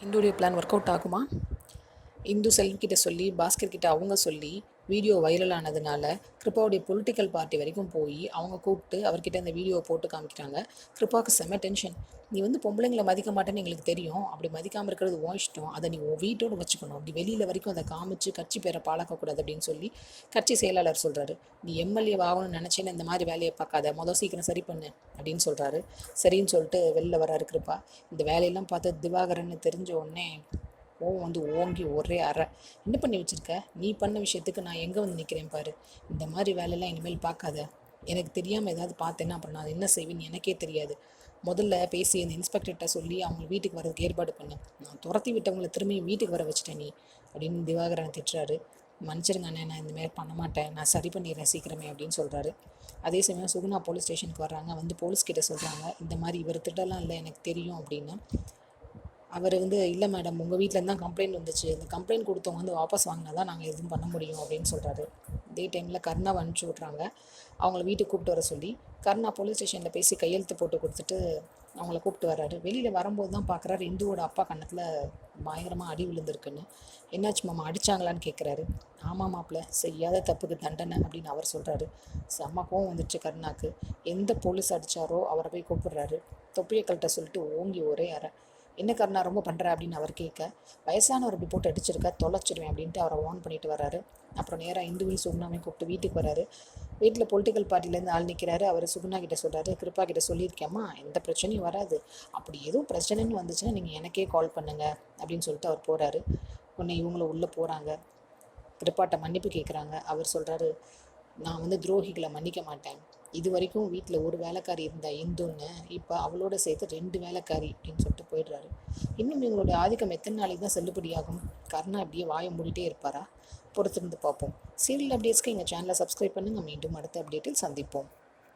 இந்துடைய plan work out ஆகுமா? இந்து செல்விக்கிட்ட சொல்லி பாஸ்கர் கிட்ட அவங்க சொல்லி வீடியோ வைரல் ஆனதுனால கிருப்பாவுடைய பொலிட்டிக்கல் பார்ட்டி வரைக்கும் போய் அவங்க கூப்பிட்டு அவர்கிட்ட அந்த வீடியோவை போட்டு காமிக்கிறாங்க. கிருப்பாவுக்கு செம்ம டென்ஷன். நீ பொம்பளைங்களை மதிக்க மாட்டேன்னு எங்களுக்கு தெரியும், அப்படி மதிக்காமல் இருக்கிறது உன் இஷ்டம், அதை நீ உன் வீட்டோடு வச்சுக்கணும், அப்படி வெளியில் வரைக்கும் அதை காமிச்சு கட்சி பேரை பாழாக்கக்கூடாது அப்படின்னு சொல்லி கட்சி செயலாளர் சொல்கிறாரு. நீ எம்எல்ஏ ஆகணும்னு நினச்சேன்னு இந்த மாதிரி வேலையை பார்க்காத, சீக்கிரம் சரி பண்ணு அப்படின்னு சொல்கிறாரு. சரின்னு சொல்லிட்டு வெளில வராரு கிருப்பா. இந்த வேலையெல்லாம் பார்த்து திவாகரன்னு தெரிஞ்ச உடனே ஓங்கி ஒரே அறை. என்ன பண்ணி வச்சுருக்க? நீ பண்ண விஷயத்துக்கு நான் எங்கே நிற்கிறேன் பாரு. இந்த மாதிரி வேலையெல்லாம் இனிமேல் பார்க்காத. எனக்கு தெரியாமல் ஏதாவது பார்த்தேன்னா அப்புறம் நான் என்ன செய்வேன்னு எனக்கே தெரியாது. முதல்ல பேசி அந்த இன்ஸ்பெக்டர்கிட்ட சொல்லி அவங்க வீட்டுக்கு வரதுக்கு ஏற்பாடு பண்ணு. நான் துரத்தி விட்டவங்களை திரும்பி வீட்டுக்கு வர வச்சுட்டேன் நீ அப்படின்னு திவாகரனை திட்டுறாரு. மன்னிச்சிருங்க அண்ணே, நான் இந்தமாரி பண்ண மாட்டேன், நான் சரி பண்ணிடுறேன் சீக்கிரமே அப்படின்னு சொல்கிறாரு. அதே சமயம் சுகுணா போலீஸ் ஸ்டேஷனுக்கு வர்றாங்க. போலீஸ்கிட்ட சொல்கிறாங்க, இந்த மாதிரி இவர் திட்டலாம் இல்லை எனக்கு தெரியும் அப்படின்னு. அவர் இல்லை மேடம், உங்கள் வீட்டிலேருந்து தான் கம்ப்ளைண்ட் வந்துச்சு, இந்த கம்ப்ளைண்ட் கொடுத்தவங்க வாபஸ் வாங்கினா தான் நாங்கள் எதுவும் பண்ண முடியும் அப்படின்னு சொல்கிறாரு. இதே டைமில் கருணாவை அனுப்பிச்சி விட்றாங்க. அவங்கள வீட்டுக்கு கூப்பிட்டு வர சொல்லி கருணா போலீஸ் ஸ்டேஷனில் பேசி கையெழுத்து போட்டு கொடுத்துட்டு அவங்கள கூப்பிட்டு வர்றாரு. வெளியில் வரும்போது தான் பார்க்குறாரு இந்துவோட அப்பா கன்னத்தில் பயங்கரமாக அடி விழுந்திருக்குன்னு. என்னாச்சு மாமா, அடித்தாங்களான்னு கேட்குறாரு. ஆமாம் மாப்பிள்ள, செய்யாத தப்புக்கு தண்டனை அப்படின்னு அவர் சொல்கிறாரு. செம்ம கோவம் வந்துடுச்சு கருணாக்கு. எந்த போலீஸ் அடித்தாரோ அவரை போய் கூப்பிடுறாரு. தொப்பியை கழட்ட சொல்லிட்டு ஓங்கி ஒரே அறை. என்ன கருணா ரொம்ப பண்ணுற அப்படின்னு அவர் கேட்க, வயசானவர் இப்படி போட்டு அடிச்சிருக்க, தொலைச்சிடுவேன் அப்படின்ட்டு அவரை வார்ன் பண்ணிட்டு வர்றாரு. அப்புறம் நேராக இந்துவையும் சுகுணாவையும் கூப்பிட்டு வீட்டுக்கு வர்றாரு. வீட்டில் பொலிட்டிக்கல் பார்ட்டிலேருந்து ஆள் நிற்கிறாரு. அவர் சுகுணா கிட்ட சொல்கிறாரு, கிருப்பா கிட்ட சொல்லியிருக்கேம்மா, எந்த பிரச்சனையும் வராது, அப்படி எதுவும் பிரச்சனைன்னு வந்துச்சுன்னா நீங்கள் எனக்கே கால் பண்ணுங்க அப்படின்னு சொல்லிட்டு அவர் போகிறாரு. உடனே இவங்களும் உள்ளே போகிறாங்க. கிருப்பாட்ட மன்னிப்பு கேட்குறாங்க. அவர் சொல்கிறாரு, நான் துரோகிகளை மன்னிக்க மாட்டேன். இது வரைக்கும் வீட்டில் ஒரு வேலைக்காரி இருந்தா இந்துன்னு, இப்போ அவளோட சேர்த்து 2 வேலைக்காரி அப்படின்னு சொல்லிட்டு போயிடுறாரு. இன்னும் இவங்களுடைய ஆதிக்கம் எத்தனை நாளைக்கு தான் செல்லுபடியாகும்? கர்ணா அப்படியே வாயை மூடிட்டே இருப்பாரா? பொறுத்திருந்து பார்ப்போம். சீரியல் அப்டேட்ஸ்க்கு எங்கள் சேனலை சப்ஸ்கிரைப் பண்ணுங்கள். மீண்டும் அடுத்த அப்டேட்டில் சந்திப்போம்.